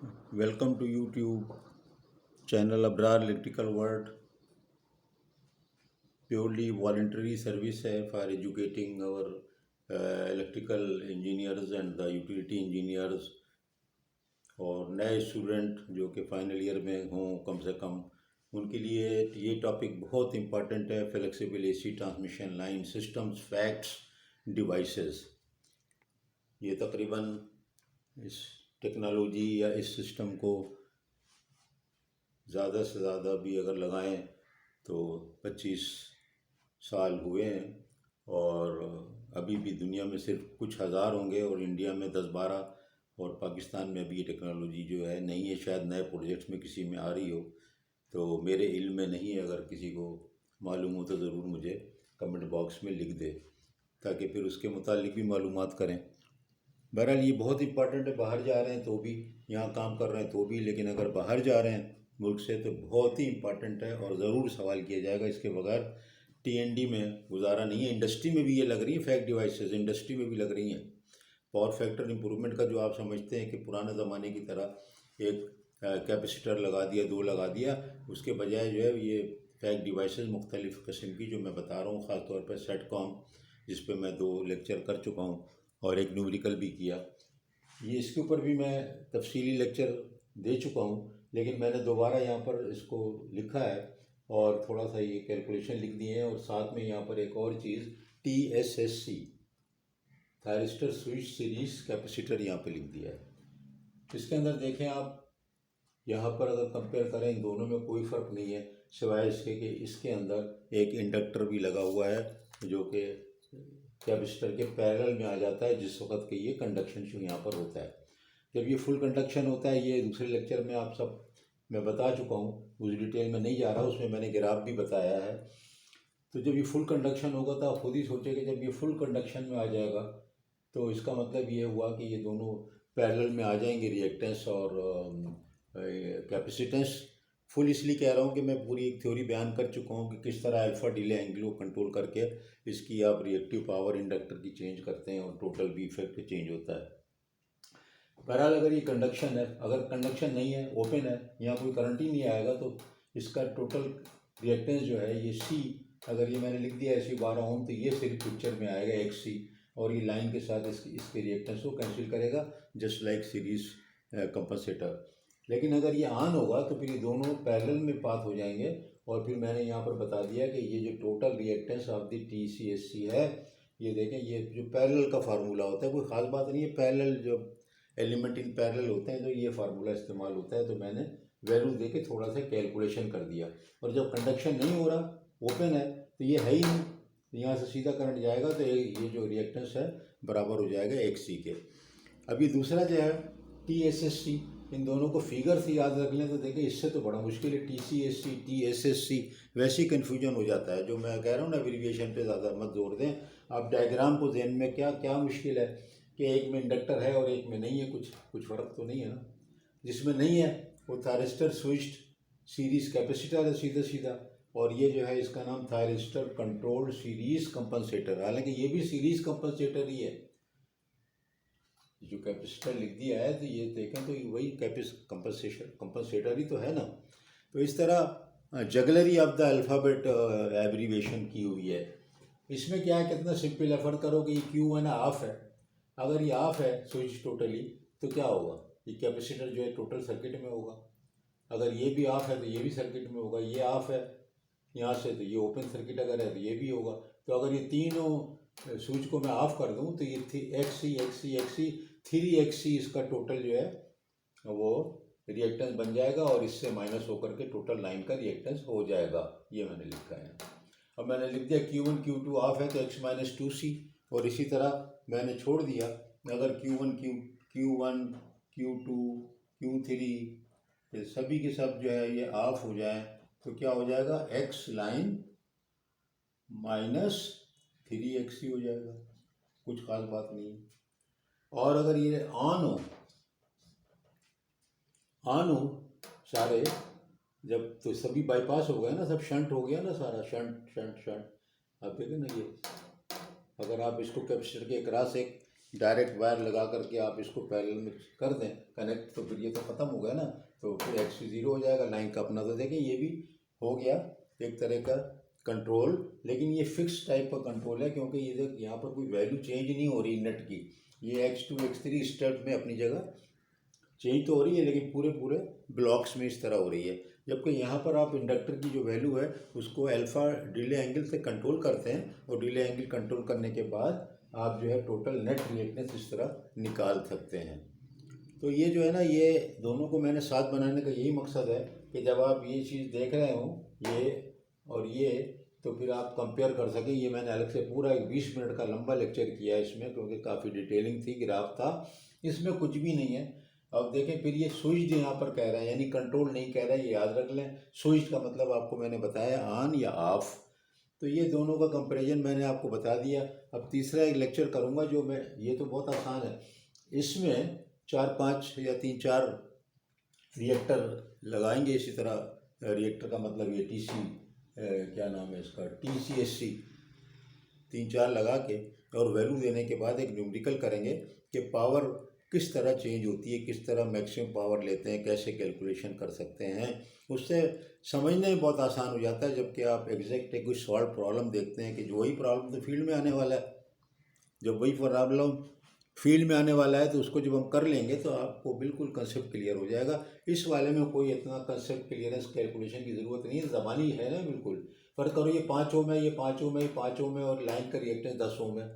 Welcome to YouTube channel Abrar Electrical World. Purely voluntary service है for educating our electrical engineers and the utility engineers और नए student जो कि final year में हों कम से कम उनके लिए ये टॉपिक बहुत इम्पॉर्टेंट है। Flexible AC transmission line systems facts devices. ये तकरीबन इस टेक्नोलॉजी या इस सिस्टम को ज़्यादा से ज़्यादा भी अगर लगाएं तो 25 साल हुए हैं और अभी भी दुनिया में सिर्फ कुछ हज़ार होंगे और इंडिया में 10-12 और पाकिस्तान में अभी ये टेक्नोलॉजी जो है नहीं है। शायद नए प्रोजेक्ट्स में किसी में आ रही हो, तो मेरे इल्म में नहीं है। अगर किसी को मालूम हो तो ज़रूर मुझे कमेंट बॉक्स में लिख दे ताकि फिर उसके मुतालिक भी मालूमात करें। बहरहाल ये बहुत इंपॉर्टेंट है। बाहर जा रहे हैं तो भी, यहाँ काम कर रहे हैं तो भी, लेकिन अगर बाहर जा रहे हैं मुल्क से तो बहुत ही इम्पॉर्टेंट है और ज़रूर सवाल किया जाएगा। इसके बगैर टीएनडी में गुजारा नहीं है। इंडस्ट्री में भी ये लग रही है, फैक्ट डिवाइसेस इंडस्ट्री में भी लग रही हैं। पावर फैक्टर इम्प्रूवमेंट का जो आप समझते हैं कि पुराने ज़माने की तरह एक कैपेसिटर लगा दिया, 2 लगा दिया, उसके बजाय जो है ये फैक्ट डिवाइसेस मुख्तलिफ़ किस्म की जो मैं बता रहा हूँ, ख़ास तौर पर सेटकॉम जिस पे मैं 2 लेक्चर कर चुका हूँ और एक न्यूमेरिकल भी किया। ये इसके ऊपर भी मैं तफसीली लेक्चर दे चुका हूँ, लेकिन मैंने दोबारा यहाँ पर इसको लिखा है और थोड़ा सा ये कैलकुलेशन लिख दिए हैं और साथ में यहाँ पर एक और चीज़ TSSC thyristor switch series capacitor यहाँ पे लिख दिया है। इसके अंदर देखें आप, यहाँ पर अगर कंपेयर करें इन दोनों में कोई फ़र्क नहीं है सिवाय इसके कि इसके अंदर एक इंडक्टर भी लगा हुआ है जो कि कैपेसिटर के पैरेलल में आ जाता है जिस वक्त कि ये कंडक्शन जो यहाँ पर होता है। जब ये फुल कंडक्शन होता है, ये दूसरे लेक्चर में आप सब मैं बता चुका हूँ, उस डिटेल में नहीं जा रहा, उसमें मैंने ग्राफ भी बताया है। तो जब ये फुल कंडक्शन होगा तो आप खुद ही सोचेंगे, जब ये फुल कंडक्शन में आ जाएगा तो इसका मतलब ये हुआ कि ये दोनों पैरेलल में आ जाएंगे, रिएक्टेंस और कैपेसिटेंस। फुल इसलिए कह रहा हूँ कि मैं पूरी एक थ्योरी बयान कर चुका हूँ कि किस तरह अल्फ़ा डिले एंगल को कंट्रोल करके इसकी आप रिएक्टिव पावर इंडक्टर की चेंज करते हैं और टोटल भी इफेक्ट चेंज होता है। बहरहाल अगर ये कंडक्शन है, अगर कंडक्शन नहीं है, ओपन है, यहाँ कोई करंट ही नहीं आएगा, तो इसका टोटल रिएक्टेंस जो है ये सी, अगर ये मैंने लिख दिया ऐसी 12 ओम, तो ये सिर्फ पिक्चर में आएगा एक सी और ये लाइन के साथ इसके रिएक्टेंस को कैंसिल करेगा जस्ट लाइक सीरीज कंपनसेटर। लेकिन अगर ये ऑन होगा तो फिर ये दोनों पैरेलल में पाथ हो जाएंगे और फिर मैंने यहाँ पर बता दिया कि ये जो total reactance of the TCSC है, ये देखें, ये जो पैरेलल का फार्मूला होता है, कोई ख़ास बात नहीं है, पैरेलल जो एलिमेंट इन पैरेलल होते हैं तो ये फार्मूला इस्तेमाल होता है। तो मैंने वैल्यू दे के थोड़ा सा कैलकुलेशन कर दिया और जब कंडक्शन नहीं हो रहा, ओपन है, तो ये है ही नहीं, तो यहाँ से सीधा करंट जाएगा तो ये जो रिएक्टेंस है बराबर हो जाएगा एक सी के। अभी दूसरा जो है TSSC, इन दोनों को फिगर से याद रख लें तो देखिए इससे तो बड़ा मुश्किल है। TCSC TSSC वैसे ही कन्फ्यूजन हो जाता है। जो मैं कह रहा हूँ ना, एब्रीविएशन पे ज़्यादा मत जोड़ दें आप, डायग्राम को ध्यान में क्या क्या मुश्किल है कि एक में इंडक्टर है और एक में नहीं है, कुछ फ़र्क तो नहीं है ना। जिसमें नहीं है वो थायरिस्टर स्विच्ड सीरीज कैपेसिटर है सीधा सीधा, और ये जो है इसका नाम थायरिस्टर कंट्रोल्ड सीरीज कंपनसेटर। हालांकि ये भी सीरीज कंपनसेटर ही है, जो कैपेसिटर लिख दिया है तो ये देखें तो वही कंपनसेटर ही तो है ना। तो इस तरह jugglery of the alphabet abbreviation की हुई है। इसमें क्या है, कितना सिंपल है, फ़र्क करो कि ये Q1 ऑफ है, अगर ये ऑफ है स्विच टोटली तो क्या होगा, ये कैपेसिटर जो है टोटल सर्किट में होगा। अगर ये भी ऑफ है तो ये भी सर्किट में होगा। ये ऑफ है यहाँ से तो ये ओपन सर्किट अगर है तो ये भी होगा। तो अगर ये तीनों स्विच को मैं ऑफ कर दूँ तो ये XC 3XC इसका टोटल जो है वो रिएक्टेंस बन जाएगा और इससे माइनस होकर के टोटल लाइन का रिएक्टेंस हो जाएगा। ये मैंने लिखा है। अब मैंने लिख दिया Q1 Q2 ऑफ है तो X-2C, और इसी तरह मैंने छोड़ दिया, अगर Q1 Q2 Q3 ये सभी के सब जो है ये ऑफ हो जाए तो क्या हो जाएगा, X लाइन -3XC हो जाएगा। कुछ खास बात नहीं है। और अगर ये ऑन हो सारे, जब तो सभी बाईपास हो गए ना, सब शंट हो गया ना, सारा शंट। आप देखें ना, ये अगर आप इसको कैपेसिटर के क्रॉस एक डायरेक्ट वायर लगा करके आप इसको पैरेलल में कर दें कनेक्ट, तो फिर ये तो ख़त्म हो गया ना, तो फिर XC 0 हो जाएगा लाइन का अपना। तो देखें ये भी हो गया एक तरह का कंट्रोल, लेकिन ये फिक्स टाइप का कंट्रोल है, क्योंकि ये देख यहाँ पर कोई वैल्यू चेंज नहीं हो रही नेट की। ये X2 X3 स्टेप में अपनी जगह चेंज तो हो रही है, लेकिन पूरे पूरे ब्लॉक्स में इस तरह हो रही है। जबकि यहाँ पर आप इंडक्टर की जो वैल्यू है उसको अल्फ़ा डिले एंगल से कंट्रोल करते हैं, और डिले एंगल कंट्रोल करने के बाद आप जो है टोटल नेट रिएक्टेंस इस तरह निकाल सकते हैं। तो ये जो है ना, ये दोनों को मैंने साथ बनाने का यही मकसद है कि जब आप ये चीज़ देख रहे हो ये और ये, तो फिर आप कंपेयर कर सकें। ये मैंने अलग से पूरा एक 20 मिनट का लंबा लेक्चर किया है इसमें, क्योंकि काफ़ी डिटेलिंग थी, ग्राफ था, इसमें कुछ भी नहीं है। अब देखें फिर ये स्विच यहाँ पर कह रहा है, यानी कंट्रोल नहीं कह रहा है, ये याद रख लें। स्विच का मतलब आपको मैंने बताया ऑन या ऑफ। तो ये दोनों का कंपैरिजन मैंने आपको बता दिया। अब तीसरा एक लेक्चर करूँगा जो मैं, ये तो बहुत आसान है, इसमें 4-5 या 3-4 रिएक्टर लगाएंगे इसी तरह। रिएक्टर का मतलब ये TC क्या नाम है इसका, TCSC 3-4 लगा के और वैल्यू देने के बाद एक न्यूमेरिकल करेंगे कि पावर किस तरह चेंज होती है, किस तरह मैक्सिमम पावर लेते हैं, कैसे कैलकुलेशन कर सकते हैं। उससे समझने में बहुत आसान हो जाता है। जबकि आप एग्जैक्ट एक कोई सॉल्व प्रॉब्लम देखते हैं कि जो वही प्रॉब्लम तो फील्ड में आने वाला है, जब वही प्रॉब्लम फील्ड में आने वाला है तो उसको जब हम कर लेंगे तो आपको बिल्कुल कंसेप्ट क्लियर हो जाएगा। इस वाले में कोई इतना कंसेप्ट क्लियरेंस कैलकुलेशन की ज़रूरत नहीं है, ज़मानी है ना बिल्कुल। फर्क करो, ये 5 ओम है, ये 5 ओम है, ये 5 ओम है, और लाइन का रिएक्टेंस 10 ओम है।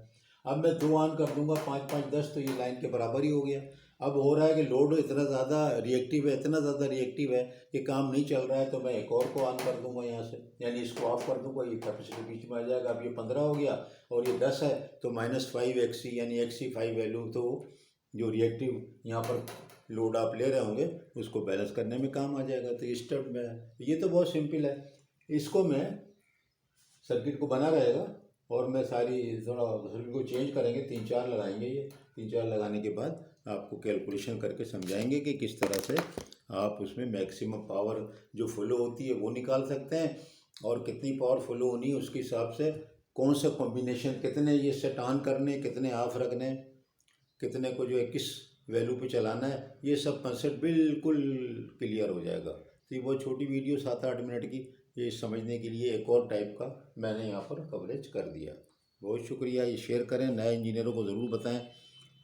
अब मैं 2 ऑन कर दूंगा, 5 5 10, तो ये लाइन के बराबर ही हो गया। अब हो रहा है कि लोड इतना ज़्यादा रिएक्टिव है, इतना ज़्यादा रिएक्टिव है कि काम नहीं चल रहा है, तो मैं एक और को ऑन कर दूंगा यहाँ से, यानी इसको ऑफ कर दूंगा, ये कैपेसिटी बीच में आ जाएगा। अब ये 15 हो गया और ये 10 है, तो -5 XC यानी XC 5 वैल्यू, तो जो रिएक्टिव यहाँ पर लोड आप ले रहे होंगे उसको बैलेंस करने में काम आ जाएगा। तो इस स्टेप में है, ये तो बहुत सिंपल है। इसको मैं सर्किट को बना रहेगा और मैं सारी थोड़ा सर्किट को चेंज करेंगे, 3-4 लगाएंगे। ये 3-4 लगाने के बाद आपको कैलकुलेशन करके समझाएंगे कि किस तरह से आप उसमें मैक्सिमम पावर जो फ्लो होती है वो निकाल सकते हैं, और कितनी पावर फ्लो होनी है उसके हिसाब से कौन सा कॉम्बिनेशन, कितने ये सेट ऑन करने, कितने ऑफ रखने, कितने को जो है किस वैल्यू पे चलाना है, ये सब कंसेप्ट बिल्कुल क्लियर हो जाएगा। तो ये बहुत छोटी वीडियो 7-8 मिनट की, ये समझने के लिए एक और टाइप का मैंने यहाँ पर कवरेज कर दिया। बहुत शुक्रिया। ये शेयर करें, नए इंजीनियरों को ज़रूर बताएं,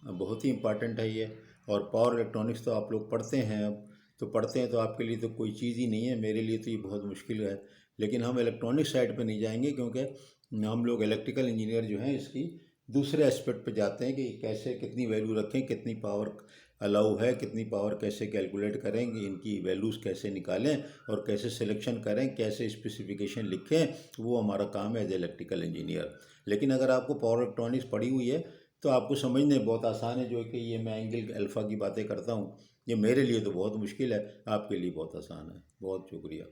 बहुत ही इम्पॉर्टेंट है ये। और पावर इलेक्ट्रॉनिक्स तो आप लोग पढ़ते हैं, अब तो पढ़ते हैं तो आपके लिए तो कोई चीज़ ही नहीं है, मेरे लिए तो ये बहुत मुश्किल है। लेकिन हम इलेक्ट्रॉनिक साइड पे नहीं जाएंगे, क्योंकि हम लोग इलेक्ट्रिकल इंजीनियर जो हैं इसकी दूसरे एस्पेक्ट पे जाते हैं कि कैसे कितनी वैल्यू रखें, कितनी पावर अलाउ है, कितनी पावर कैसे कैलकुलेट करें, इनकी वैल्यूज़ कैसे निकालें और कैसे सिलेक्शन करें, कैसे स्पेसिफिकेशन लिखें, वो हमारा काम है एज इलेक्ट्रिकल इंजीनियर। लेकिन अगर आपको पावर इलेक्ट्रॉनिक्स पढ़ी हुई है तो आपको समझने बहुत आसान है। जो कि ये मैं एंगल अल्फ़ा की बातें करता हूँ, ये मेरे लिए तो बहुत मुश्किल है, आपके लिए बहुत आसान है। बहुत शुक्रिया।